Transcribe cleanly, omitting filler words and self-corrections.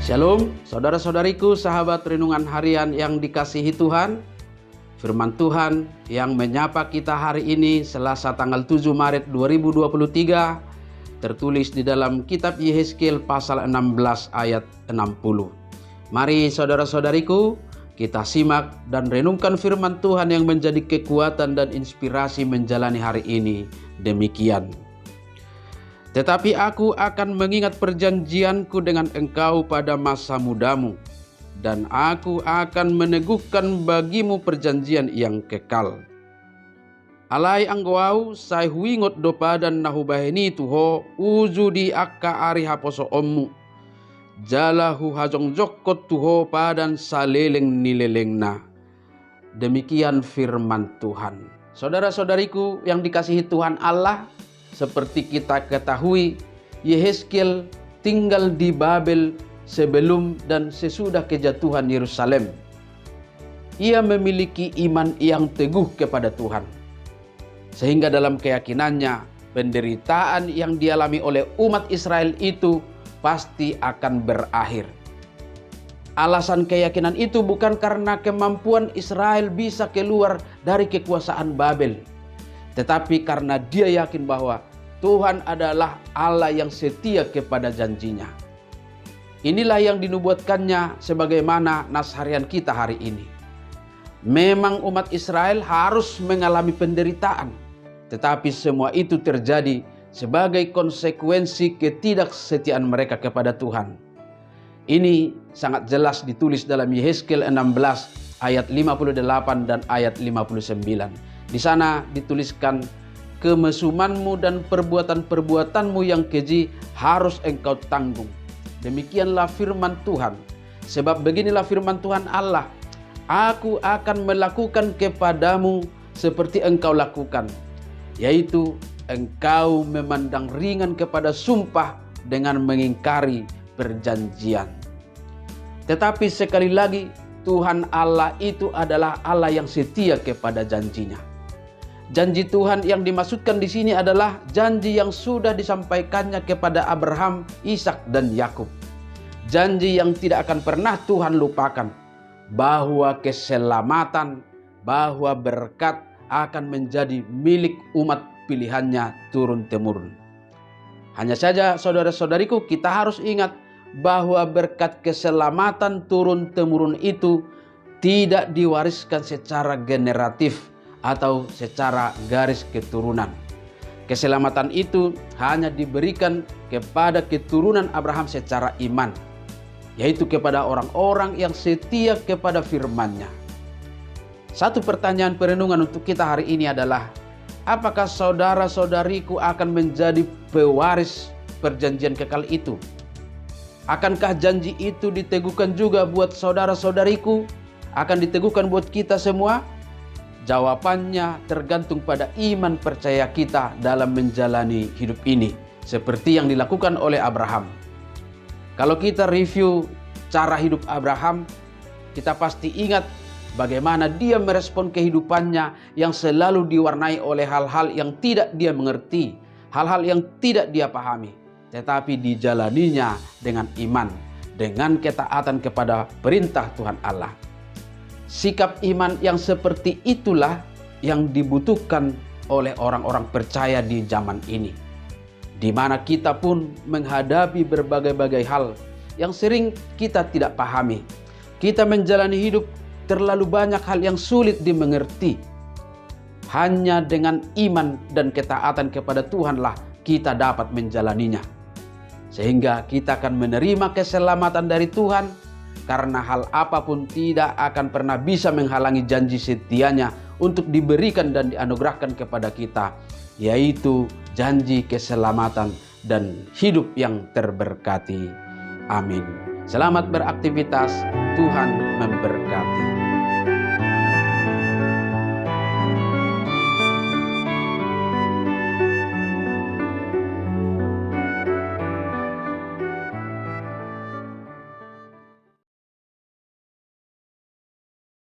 Shalom, saudara-saudariku, sahabat renungan harian yang dikasihi Tuhan. Firman Tuhan yang menyapa kita hari ini Selasa tanggal 7 Maret 2023 tertulis di dalam kitab Yehezkiel pasal 16 ayat 60. Mari saudara-saudariku, kita simak dan renungkan firman Tuhan yang menjadi kekuatan dan inspirasi menjalani hari ini. Demikian. Tetapi aku akan mengingat perjanjianku dengan engkau pada masa mudamu, dan aku akan meneguhkan bagimu perjanjian yang kekal. Alai anggau sai huingot dopa dan nahubaheni tuho uju di akka ari haposo ommu. Jalahu hajong jokot tuho padan saleleng nilelengna. Demikian firman Tuhan. Saudara-saudariku yang dikasihi Tuhan Allah, seperti kita ketahui, Yehezkiel tinggal di Babel sebelum dan sesudah kejatuhan Yerusalem. Ia memiliki iman yang teguh kepada Tuhan, sehingga dalam keyakinannya penderitaan yang dialami oleh umat Israel itu pasti akan berakhir. Alasan keyakinan itu bukan karena kemampuan Israel bisa keluar dari kekuasaan Babel, tetapi karena dia yakin bahwa Tuhan adalah Allah yang setia kepada janjinya. Inilah yang dinubuatkannya sebagaimana nas harian kita hari ini. Memang umat Israel harus mengalami penderitaan, tetapi semua itu terjadi sebagai konsekuensi ketidaksetiaan mereka kepada Tuhan. Ini sangat jelas ditulis dalam Yehezkiel 16 ayat 58 dan ayat 59. Di sana dituliskan, kemesumanmu dan perbuatan-perbuatanmu yang keji harus engkau tanggung. Demikianlah firman Tuhan. Sebab beginilah firman Tuhan Allah, aku akan melakukan kepadamu seperti engkau lakukan, yaitu engkau memandang ringan kepada sumpah dengan mengingkari perjanjian. Tetapi sekali lagi, Tuhan Allah itu adalah Allah yang setia kepada janjinya. Janji Tuhan yang dimaksudkan di sini adalah janji yang sudah disampaikannya kepada Abraham, Ishak, dan Yakub. Janji yang tidak akan pernah Tuhan lupakan, bahwa keselamatan, bahwa berkat akan menjadi milik umat pilihannya turun-temurun. Hanya saja saudara-saudariku, kita harus ingat bahwa berkat keselamatan turun-temurun itu tidak diwariskan secara generatif atau secara garis keturunan. Keselamatan itu hanya diberikan kepada keturunan Abraham secara iman, yaitu kepada orang-orang yang setia kepada firman-Nya. Satu pertanyaan perenungan untuk kita hari ini adalah, apakah saudara-saudariku akan menjadi pewaris perjanjian kekal itu? Akankah janji itu diteguhkan juga buat saudara-saudariku? Akan diteguhkan buat kita semua? Jawabannya tergantung pada iman percaya kita dalam menjalani hidup ini, seperti yang dilakukan oleh Abraham. Kalau kita review cara hidup Abraham, kita pasti ingat bagaimana dia merespon kehidupannya yang selalu diwarnai oleh hal-hal yang tidak dia mengerti, hal-hal yang tidak dia pahami, tetapi dijalaninya dengan iman, dengan ketaatan kepada perintah Tuhan Allah. Sikap iman yang seperti itulah yang dibutuhkan oleh orang-orang percaya di zaman ini, di mana kita pun menghadapi berbagai-bagai hal yang sering kita tidak pahami. Kita menjalani hidup terlalu banyak hal yang sulit dimengerti. Hanya dengan iman dan ketaatan kepada Tuhanlah kita dapat menjalaninya, sehingga kita akan menerima keselamatan dari Tuhan. Karena hal apapun tidak akan pernah bisa menghalangi janji setianya untuk diberikan dan dianugerahkan kepada kita, yaitu janji keselamatan dan hidup yang terberkati. Amin. Selamat beraktivitas, Tuhan memberkati.